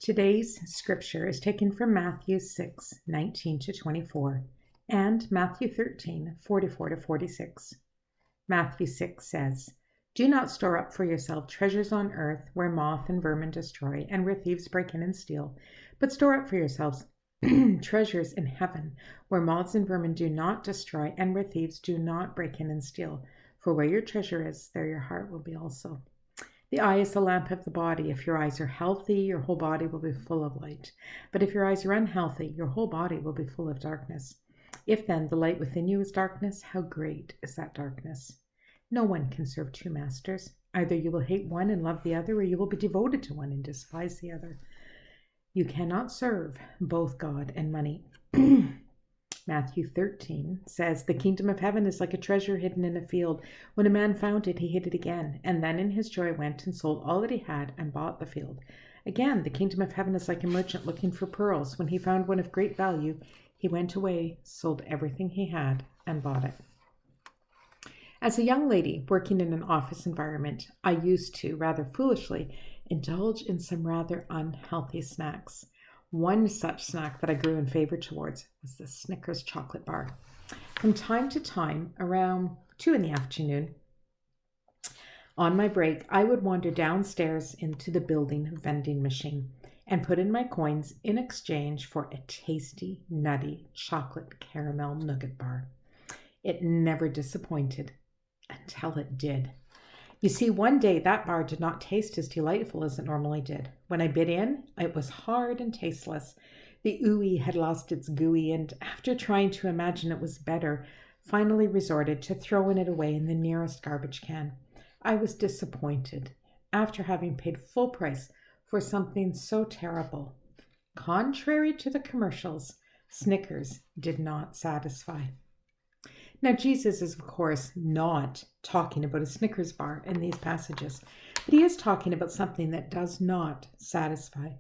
Today's scripture is taken from Matthew 6:19 to 24 and Matthew 13:44 to 46. Matthew 6 says, "Do not store up for yourself treasures on earth where moth and vermin destroy and where thieves break in and steal, but store up for yourselves treasures in heaven where moths and vermin do not destroy and where thieves do not break in and steal. For where your treasure is, there your heart will be also." The eye is the lamp of the body. If your eyes are healthy, your whole body will be full of light. But if your eyes are unhealthy, your whole body will be full of darkness. If then the light within you is darkness, how great is that darkness? No one can serve two masters. Either you will hate one and love the other, or you will be devoted to one and despise the other. You cannot serve both God and money. Matthew 13 says, "The kingdom of heaven is like a treasure hidden in a field. When a man found it, he hid it again, and then in his joy went and sold all that he had and bought the field. Again, the kingdom of heaven is like a merchant looking for pearls. When he found one of great value, he went away, sold everything he had, and bought it." As a young lady working in an office environment, I used to, rather foolishly, indulge in some rather unhealthy snacks. One such snack that I grew in favor towards was the Snickers chocolate bar. From time to time, around 2 in the afternoon, on my break, I would wander downstairs into the building vending machine and put in my coins in exchange for a tasty, nutty chocolate caramel nougat bar. It never disappointed until it did. You see, one day that bar did not taste as delightful as it normally did. When I bit in, it was hard and tasteless. The ooey had lost its gooey, and after trying to imagine it was better, finally resorted to throwing it away in the nearest garbage can. I was disappointed after having paid full price for something so terrible. Contrary to the commercials, Snickers did not satisfy. Now, Jesus is, of course, not talking about a Snickers bar in these passages, but he is talking about something that does not satisfy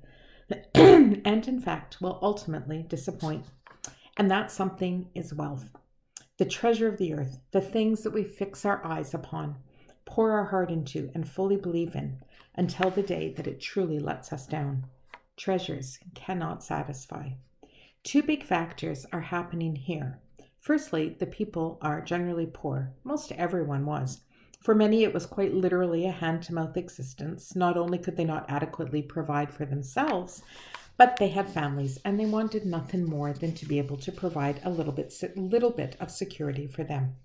and, in fact, will ultimately disappoint. And that something is wealth, the treasure of the earth, the things that we fix our eyes upon, pour our heart into, and fully believe in until the day that it truly lets us down. Treasures cannot satisfy. Two big factors are happening here. Firstly, the people are generally poor. Most everyone was. For many, it was quite literally a hand-to-mouth existence. Not only could they not adequately provide for themselves, but they had families, and they wanted nothing more than to be able to provide a little bit of security for them.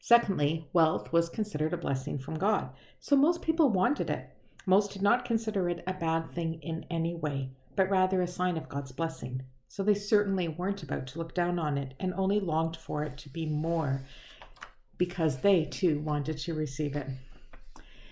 Secondly, wealth was considered a blessing from God, so most people wanted it. Most did not consider it a bad thing in any way, but rather a sign of God's blessing. So they certainly weren't about to look down on it and only longed for it to be more because they too wanted to receive it.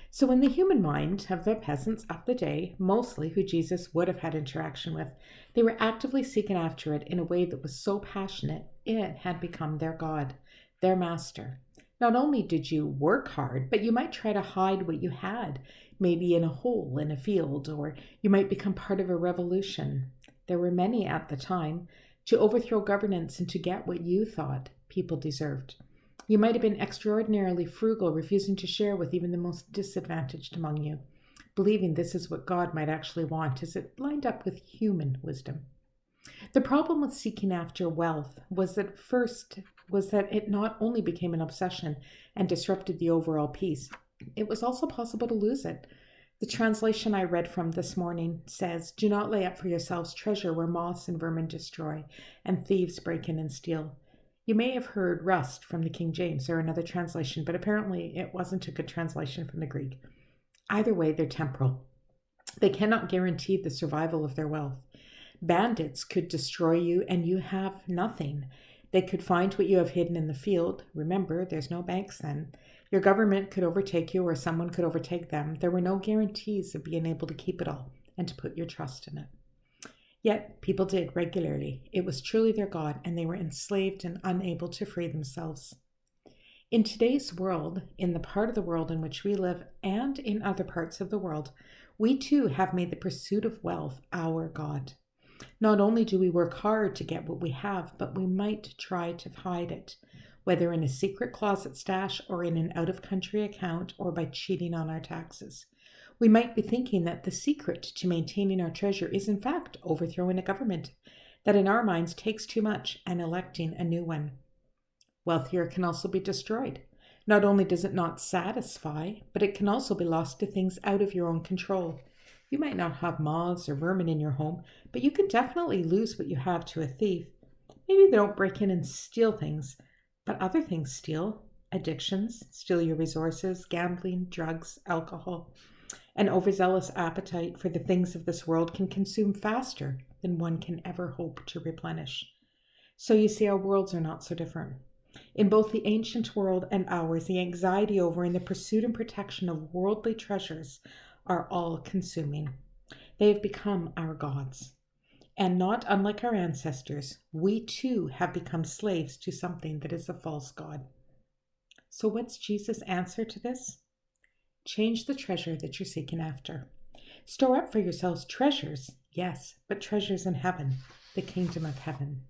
So in the human mind of the peasants of the day, mostly who Jesus would have had interaction with, they were actively seeking after it in a way that was so passionate it had become their God, their master. Not only did you work hard, but you might try to hide what you had, maybe in a hole in a field, or you might become part of a revolution. There were many at the time to overthrow governance and to get what you thought people deserved. You might have been extraordinarily frugal, refusing to share with even the most disadvantaged among you, believing this is what God might actually want as it lined up with human wisdom. The problem with seeking after wealth was that it not only became an obsession and disrupted the overall peace, it was also possible to lose it. The translation I read from this morning says, "Do not lay up for yourselves treasure where moths and vermin destroy and thieves break in and steal." You may have heard rust from the King James or another translation, but apparently it wasn't a good translation from the Greek. Either way, they're temporal. They cannot guarantee the survival of their wealth. Bandits could destroy you and you have nothing. They could find what you have hidden in the field. Remember, there's no banks then. Your government could overtake you or someone could overtake them. There were no guarantees of being able to keep it all and to put your trust in it. Yet people did regularly. It was truly their God, and they were enslaved and unable to free themselves. In today's world, in the part of the world in which we live and in other parts of the world, we too have made the pursuit of wealth our God. Not only do we work hard to get what we have, but we might try to hide it, whether in a secret closet stash or in an out-of-country account or by cheating on our taxes. We might be thinking that the secret to maintaining our treasure is in fact overthrowing a government that in our minds takes too much and electing a new one. Wealthier can also be destroyed. Not only does it not satisfy, but it can also be lost to things out of your own control. You might not have moths or vermin in your home, but you can definitely lose what you have to a thief. Maybe they don't break in and steal things, but other things steal. Addictions steal your resources, gambling, drugs, alcohol. An overzealous appetite for the things of this world can consume faster than one can ever hope to replenish. So you see, our worlds are not so different. In both the ancient world and ours, the anxiety over and the pursuit and protection of worldly treasures are all consuming. They have become our gods. And not unlike our ancestors, we too have become slaves to something that is a false god. So what's Jesus' answer to this? Change the treasure that you're seeking after. Store up for yourselves treasures, yes, but treasures in heaven, the kingdom of heaven.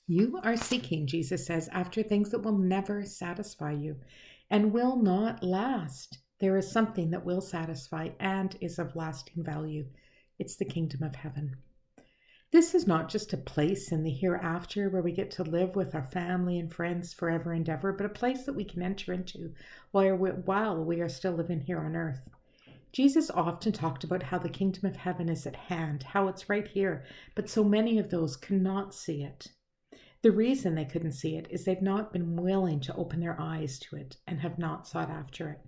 You are seeking, Jesus says, after things that will never satisfy you and will not last. There is something that will satisfy and is of lasting value. It's the kingdom of heaven. This is not just a place in the hereafter where we get to live with our family and friends forever and ever, but a place that we can enter into while we are still living here on earth. Jesus often talked about how the kingdom of heaven is at hand, how it's right here, but so many of those cannot see it. The reason they couldn't see it is they've not been willing to open their eyes to it and have not sought after it.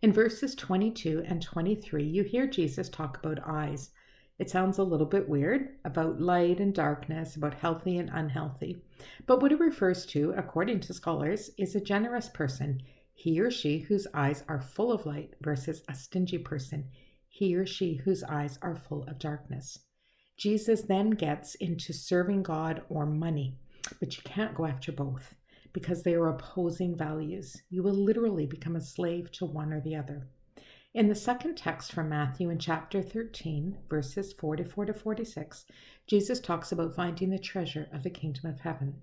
In verses 22 and 23, you hear Jesus talk about eyes. It sounds a little bit weird, about light and darkness, about healthy and unhealthy. But what it refers to, according to scholars, is a generous person, he or she whose eyes are full of light, versus a stingy person, he or she whose eyes are full of darkness. Jesus then gets into serving God or money, but you can't go after both because they are opposing values. You will literally become a slave to one or the other. In the second text from Matthew in chapter 13, verses 44 to 46, Jesus talks about finding the treasure of the kingdom of heaven.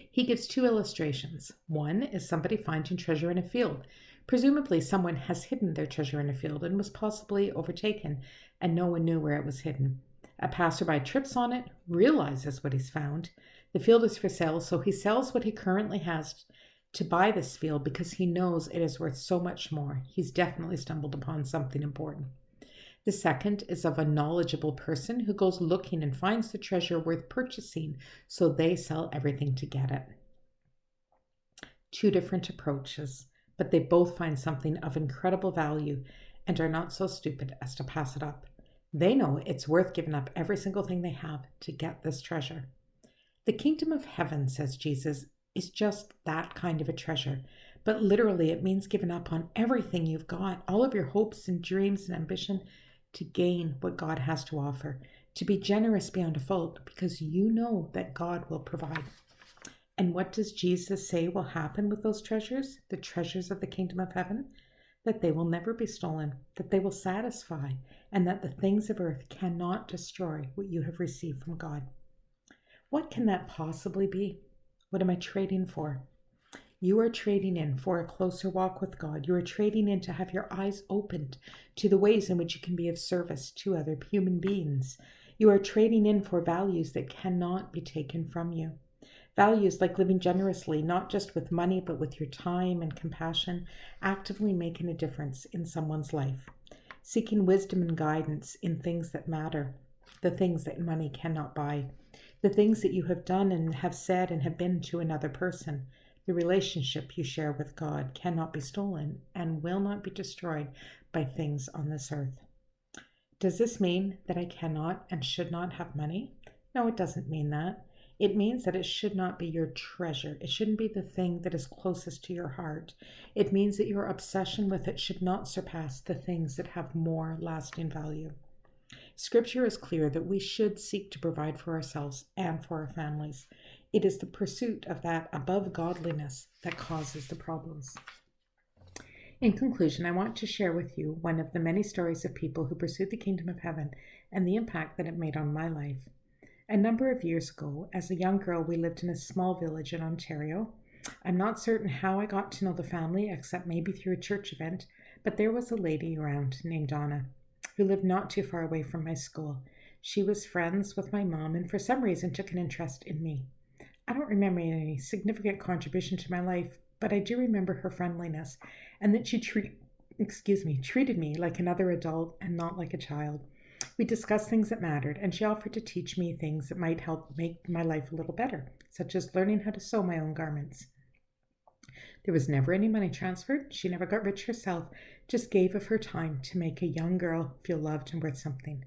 He gives two illustrations. One is somebody finding treasure in a field. Presumably someone has hidden their treasure in a field and was possibly overtaken, and no one knew where it was hidden. A passerby trips on it, realizes what he's found. The field is for sale, so he sells what he currently has to buy this field because he knows it is worth so much more. He's definitely stumbled upon something important. The second is of a knowledgeable person who goes looking and finds the treasure worth purchasing, so they sell everything to get it. Two different approaches, but they both find something of incredible value and are not so stupid as to pass it up. They know it's worth giving up every single thing they have to get this treasure. The kingdom of heaven, says Jesus, is just that kind of a treasure, but literally it means giving up on everything you've got, all of your hopes and dreams and ambition to gain what God has to offer, to be generous beyond a fault because you know that God will provide. And what does Jesus say will happen with those treasures, the treasures of the kingdom of heaven? That they will never be stolen, that they will satisfy, and that the things of earth cannot destroy what you have received from God. What can that possibly be? What am I trading for? You are trading in for a closer walk with God. You are trading in to have your eyes opened to the ways in which you can be of service to other human beings. You are trading in for values that cannot be taken from you. Values like living generously, not just with money, but with your time and compassion, actively making a difference in someone's life. Seeking wisdom and guidance in things that matter, the things that money cannot buy, the things that you have done and have said and have been to another person. The relationship you share with God cannot be stolen and will not be destroyed by things on this earth. Does this mean that I cannot and should not have money? No, it doesn't mean that. It means that it should not be your treasure. It shouldn't be the thing that is closest to your heart. It means that your obsession with it should not surpass the things that have more lasting value. Scripture is clear that we should seek to provide for ourselves and for our families. It is the pursuit of that above godliness that causes the problems. In conclusion, I want to share with you one of the many stories of people who pursued the kingdom of heaven and the impact that it made on my life. A number of years ago, as a young girl, we lived in a small village in Ontario. I'm not certain how I got to know the family, except maybe through a church event, But there was a lady around named Donna who lived not too far away from my school. She was friends with my mom and for some reason took an interest in me. I don't remember any significant contribution to my life, but I do remember her friendliness and that she treated me like another adult and not like a child. We discussed things that mattered, and she offered to teach me things that might help make my life a little better, such as learning how to sew my own garments. There was never any money transferred. She never got rich herself, just gave of her time to make a young girl feel loved and worth something.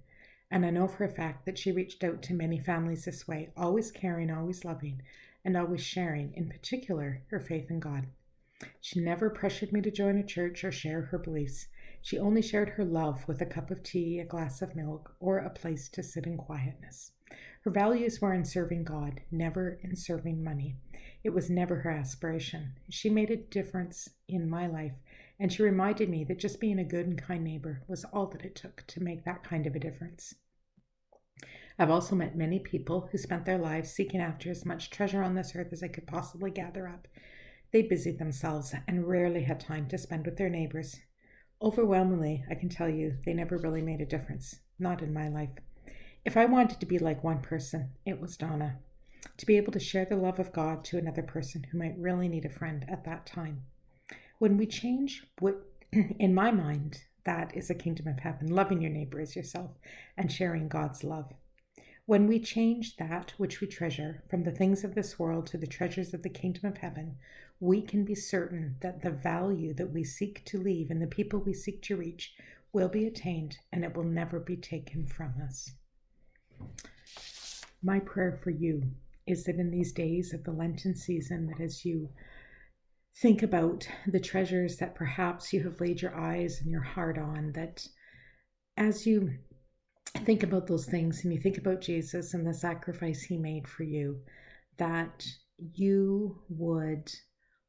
And I know for a fact that she reached out to many families this way, always caring, always loving, and always sharing, in particular, her faith in God. She never pressured me to join a church or share her beliefs. She only shared her love with a cup of tea, a glass of milk, or a place to sit in quietness. Her values were in serving God, never in serving money. It was never her aspiration. She made a difference in my life, and she reminded me that just being a good and kind neighbor was all that it took to make that kind of a difference. I've also met many people who spent their lives seeking after as much treasure on this earth as they could possibly gather up. They busied themselves and rarely had time to spend with their neighbors. Overwhelmingly, I can tell you, they never really made a difference, not in my life. If I wanted to be like one person, it was Donna, to be able to share the love of God to another person who might really need a friend at that time. When we change, in my mind, that is a kingdom of heaven, loving your neighbor as yourself and sharing God's love. When we change that which we treasure from the things of this world to the treasures of the kingdom of heaven, we can be certain that the value that we seek to leave and the people we seek to reach will be attained and it will never be taken from us. My prayer for you is that in these days of the Lenten season, that as you think about the treasures that perhaps you have laid your eyes and your heart on, that as you think about those things and you think about Jesus and the sacrifice he made for you, that you would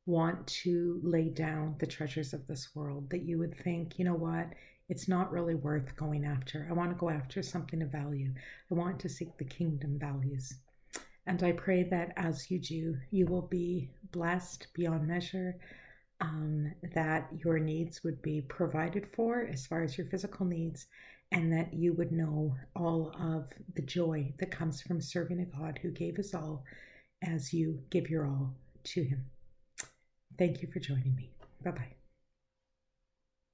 want to lay down the treasures of this world, that you would think, you know what, it's not really worth going after. I want to go after something of value. I want to seek the kingdom values. And I pray that as you do, you will be blessed beyond measure, that your needs would be provided for as far as your physical needs, and that you would know all of the joy that comes from serving a God who gave us all as you give your all to him. Thank you for joining me. Bye-bye.